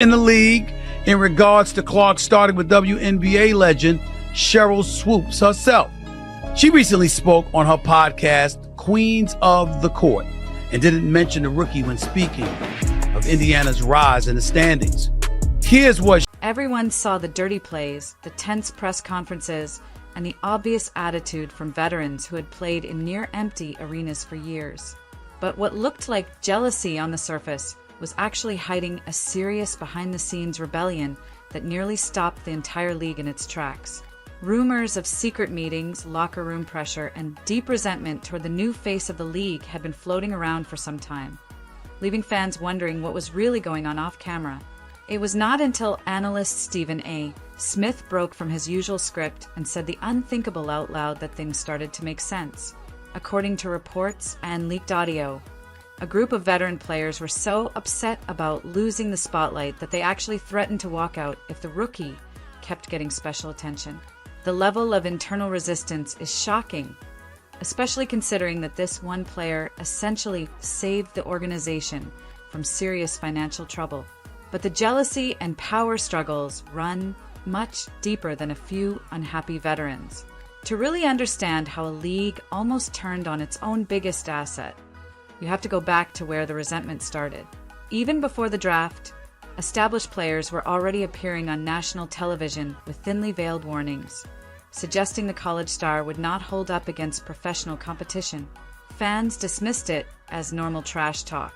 in the league in regards to Clark, starting with WNBA legend Cheryl Swoops herself. She recently spoke on her podcast, Queens of the Court, and didn't mention the rookie when speaking of Indiana's rise in the standings. Here's what everyone saw: the dirty plays, the tense press conferences, and the obvious attitude from veterans who had played in near-empty arenas for years. But what looked like jealousy on the surface was actually hiding a serious behind-the-scenes rebellion that nearly stopped the entire league in its tracks. Rumors of secret meetings, locker room pressure, and deep resentment toward the new face of the league had been floating around for some time, leaving fans wondering what was really going on off-camera. It was not until analyst Stephen A. Smith broke from his usual script and said the unthinkable out loud that things started to make sense. According to reports and leaked audio, a group of veteran players were so upset about losing the spotlight that they actually threatened to walk out if the rookie kept getting special attention. The level of internal resistance is shocking, especially considering that this one player essentially saved the organization from serious financial trouble. But the jealousy and power struggles run much deeper than a few unhappy veterans. To really understand how a league almost turned on its own biggest asset, you have to go back to where the resentment started. Even before the draft, established players were already appearing on national television with thinly veiled warnings, suggesting the college star would not hold up against professional competition. Fans dismissed it as normal trash talk,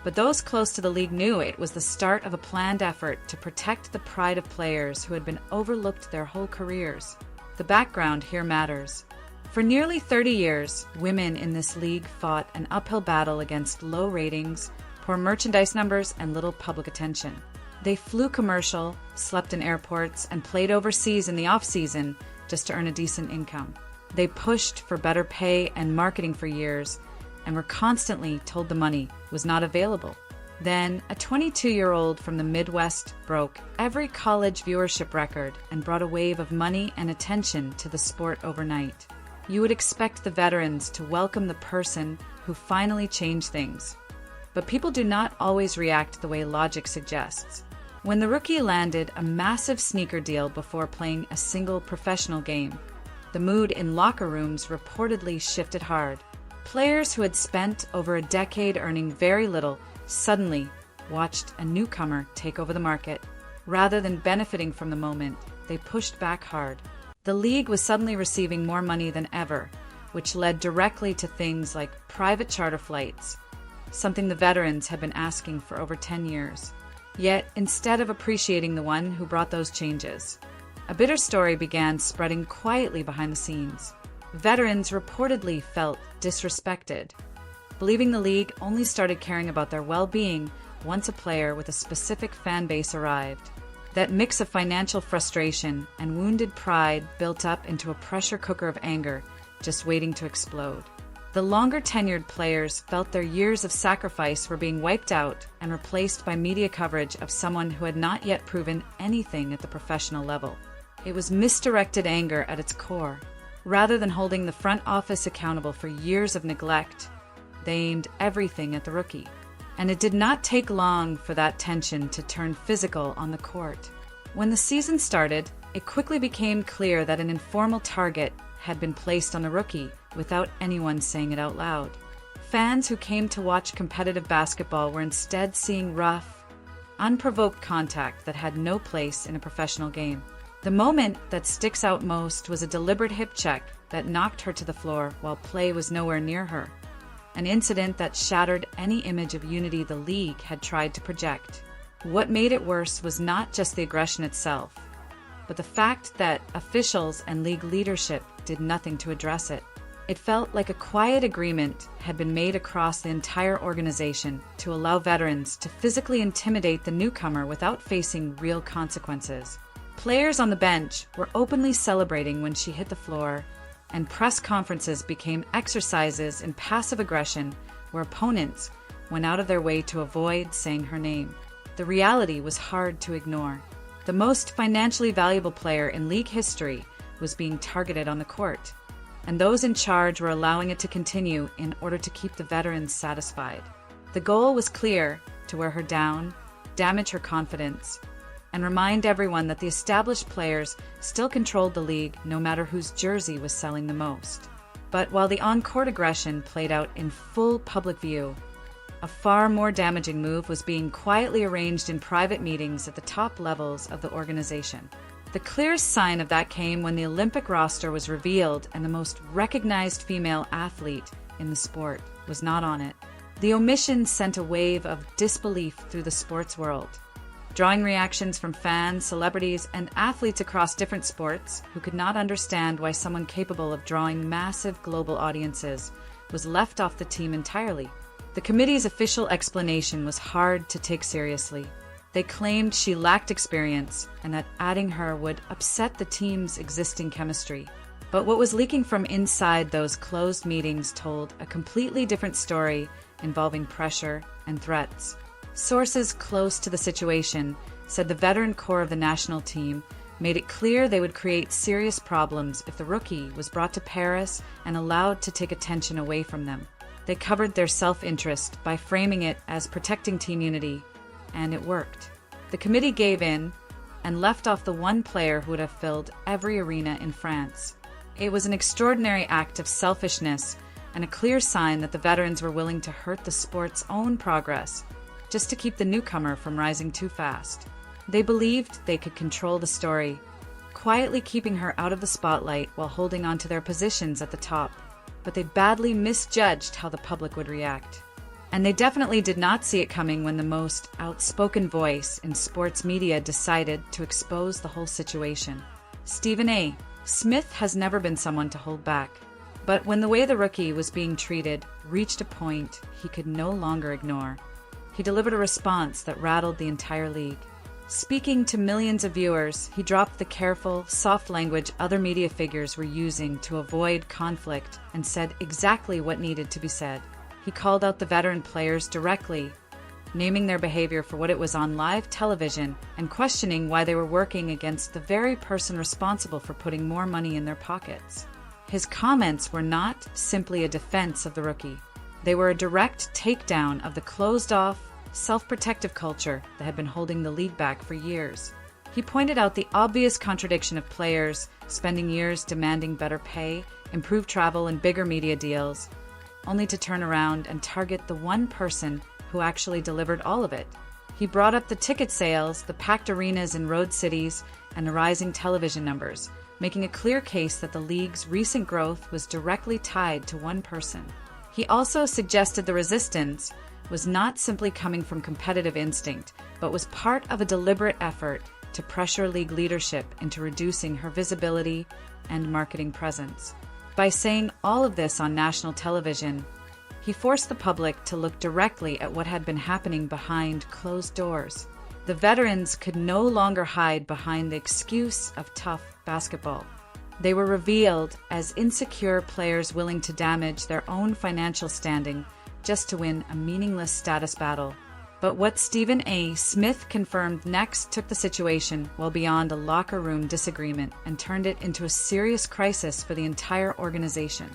but those close to the league knew it was the start of a planned effort to protect the pride of players who had been overlooked their whole careers. The background here matters. For nearly 30 years, women in this league fought an uphill battle against low ratings, poor merchandise numbers, and little public attention. They flew commercial, slept in airports, and played overseas in the off-season just to earn a decent income. They pushed for better pay and marketing for years, and were constantly told the money was not available. Then, a 22-year-old from the Midwest broke every college viewership record and brought a wave of money and attention to the sport overnight. You would expect the veterans to welcome the person who finally changed things. But people do not always react the way logic suggests. When the rookie landed a massive sneaker deal before playing a single professional game, the mood in locker rooms reportedly shifted hard. Players who had spent over a decade earning very little suddenly watched a newcomer take over the market. Rather than benefiting from the moment, they pushed back hard. The league was suddenly receiving more money than ever, which led directly to things like private charter flights, something the veterans had been asking for over 10 years. Yet, instead of appreciating the one who brought those changes, a bitter story began spreading quietly behind the scenes. Veterans reportedly felt disrespected, believing the league only started caring about their well-being once a player with a specific fan base arrived. That mix of financial frustration and wounded pride built up into a pressure cooker of anger, just waiting to explode. The longer-tenured players felt their years of sacrifice were being wiped out and replaced by media coverage of someone who had not yet proven anything at the professional level. It was misdirected anger at its core. Rather than holding the front office accountable for years of neglect, they aimed everything at the rookie. And it did not take long for that tension to turn physical on the court. When the season started, it quickly became clear that an informal target had been placed on the rookie without anyone saying it out loud. Fans who came to watch competitive basketball were instead seeing rough, unprovoked contact that had no place in a professional game. The moment that sticks out most was a deliberate hip check that knocked her to the floor while play was nowhere near her. An incident that shattered any image of unity the league had tried to project. What made it worse was not just the aggression itself, but the fact that officials and league leadership did nothing to address it. It felt like a quiet agreement had been made across the entire organization to allow veterans to physically intimidate the newcomer without facing real consequences. Players on the bench were openly celebrating when she hit the floor, and press conferences became exercises in passive aggression where opponents went out of their way to avoid saying her name. The reality was hard to ignore. The most financially valuable player in league history was being targeted on the court, and those in charge were allowing it to continue in order to keep the veterans satisfied. The goal was clear: to wear her down, damage her confidence, and remind everyone that the established players still controlled the league no matter whose jersey was selling the most. But while the on-court aggression played out in full public view, a far more damaging move was being quietly arranged in private meetings at the top levels of the organization. The clearest sign of that came when the Olympic roster was revealed and the most recognized female athlete in the sport was not on it. The omission sent a wave of disbelief through the sports world, drawing reactions from fans, celebrities, and athletes across different sports who could not understand why someone capable of drawing massive global audiences was left off the team entirely. The committee's official explanation was hard to take seriously. They claimed she lacked experience and that adding her would upset the team's existing chemistry. But what was leaking from inside those closed meetings told a completely different story involving pressure and threats. Sources close to the situation said the veteran core of the national team made it clear they would create serious problems if the rookie was brought to Paris and allowed to take attention away from them. They covered their self-interest by framing it as protecting team unity, and it worked. The committee gave in and left off the one player who would have filled every arena in France. It was an extraordinary act of selfishness and a clear sign that the veterans were willing to hurt the sport's own progress just to keep the newcomer from rising too fast. They believed they could control the story, quietly keeping her out of the spotlight while holding on to their positions at the top. But they badly misjudged how the public would react. And they definitely did not see it coming when the most outspoken voice in sports media decided to expose the whole situation. Stephen A. Smith has never been someone to hold back. But when the way the rookie was being treated reached a point he could no longer ignore, he delivered a response that rattled the entire league. Speaking to millions of viewers, he dropped the careful, soft language other media figures were using to avoid conflict and said exactly what needed to be said. He called out the veteran players directly, naming their behavior for what it was on live television and questioning why they were working against the very person responsible for putting more money in their pockets. His comments were not simply a defense of the rookie. They were a direct takedown of the closed-off, self-protective culture that had been holding the league back for years. He pointed out the obvious contradiction of players spending years demanding better pay, improved travel, and bigger media deals, only to turn around and target the one person who actually delivered all of it. He brought up the ticket sales, the packed arenas in road cities, and the rising television numbers, making a clear case that the league's recent growth was directly tied to one person. He also suggested the resistance was not simply coming from competitive instinct, but was part of a deliberate effort to pressure league leadership into reducing her visibility and marketing presence. By saying all of this on national television, he forced the public to look directly at what had been happening behind closed doors. The veterans could no longer hide behind the excuse of tough basketball. They were revealed as insecure players willing to damage their own financial standing just to win a meaningless status battle. But what Stephen A. Smith confirmed next took the situation well beyond a locker room disagreement and turned it into a serious crisis for the entire organization.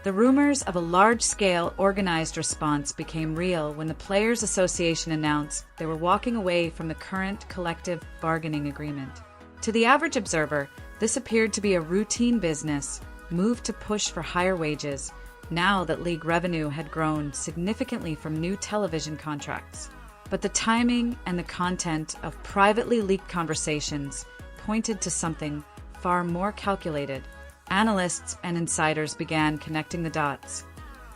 The rumors of a large-scale organized response became real when the Players Association announced they were walking away from the current collective bargaining agreement. To the average observer, this appeared to be a routine business move to push for higher wages, now that league revenue had grown significantly from new television contracts. But the timing and the content of privately leaked conversations pointed to something far more calculated. Analysts and insiders began connecting the dots,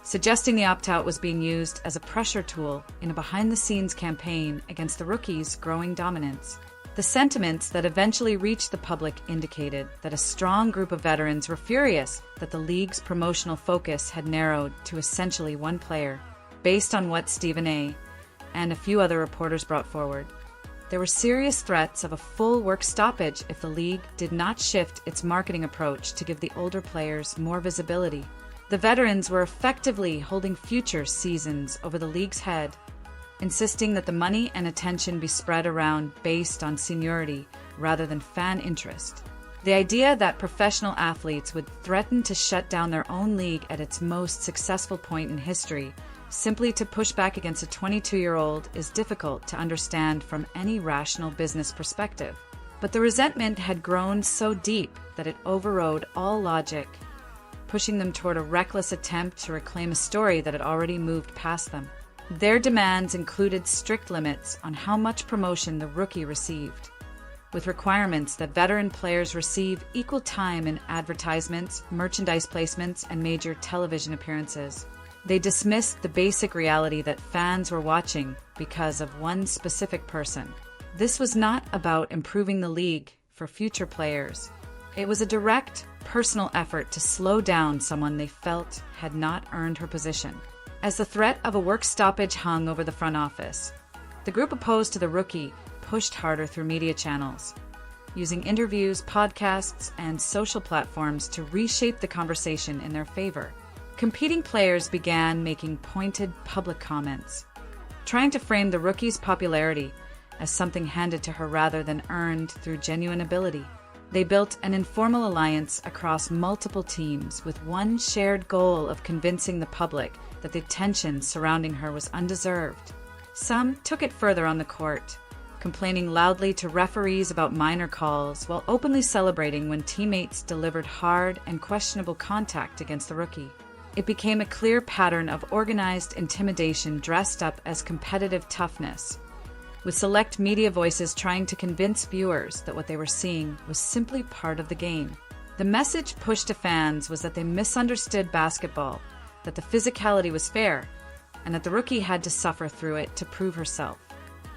suggesting the opt-out was being used as a pressure tool in a behind-the-scenes campaign against the rookies' growing dominance. The sentiments that eventually reached the public indicated that a strong group of veterans were furious that the league's promotional focus had narrowed to essentially one player, based on what Stephen A. and a few other reporters brought forward. There were serious threats of a full work stoppage if the league did not shift its marketing approach to give the older players more visibility. The veterans were effectively holding future seasons over the league's head, insisting that the money and attention be spread around based on seniority rather than fan interest. The idea that professional athletes would threaten to shut down their own league at its most successful point in history Simply to push back against a 22-year-old is difficult to understand from any rational business perspective. But the resentment had grown so deep that it overrode all logic, pushing them toward a reckless attempt to reclaim a story that had already moved past them. Their demands included strict limits on how much promotion the rookie received, with requirements that veteran players receive equal time in advertisements, merchandise placements, and major television appearances. They dismissed the basic reality that fans were watching because of one specific person. This was not about improving the league for future players. It was a direct, personal effort to slow down someone they felt had not earned her position. As the threat of a work stoppage hung over the front office, the group opposed to the rookie pushed harder through media channels, using interviews, podcasts, and social platforms to reshape the conversation in their favor. Competing players began making pointed public comments, trying to frame the rookie's popularity as something handed to her rather than earned through genuine ability. They built an informal alliance across multiple teams with one shared goal of convincing the public that the tension surrounding her was undeserved. Some took it further on the court, complaining loudly to referees about minor calls while openly celebrating when teammates delivered hard and questionable contact against the rookie. It became a clear pattern of organized intimidation dressed up as competitive toughness, with select media voices trying to convince viewers that what they were seeing was simply part of the game. The message pushed to fans was that they misunderstood basketball, that the physicality was fair, and that the rookie had to suffer through it to prove herself.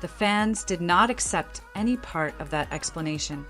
The fans did not accept any part of that explanation.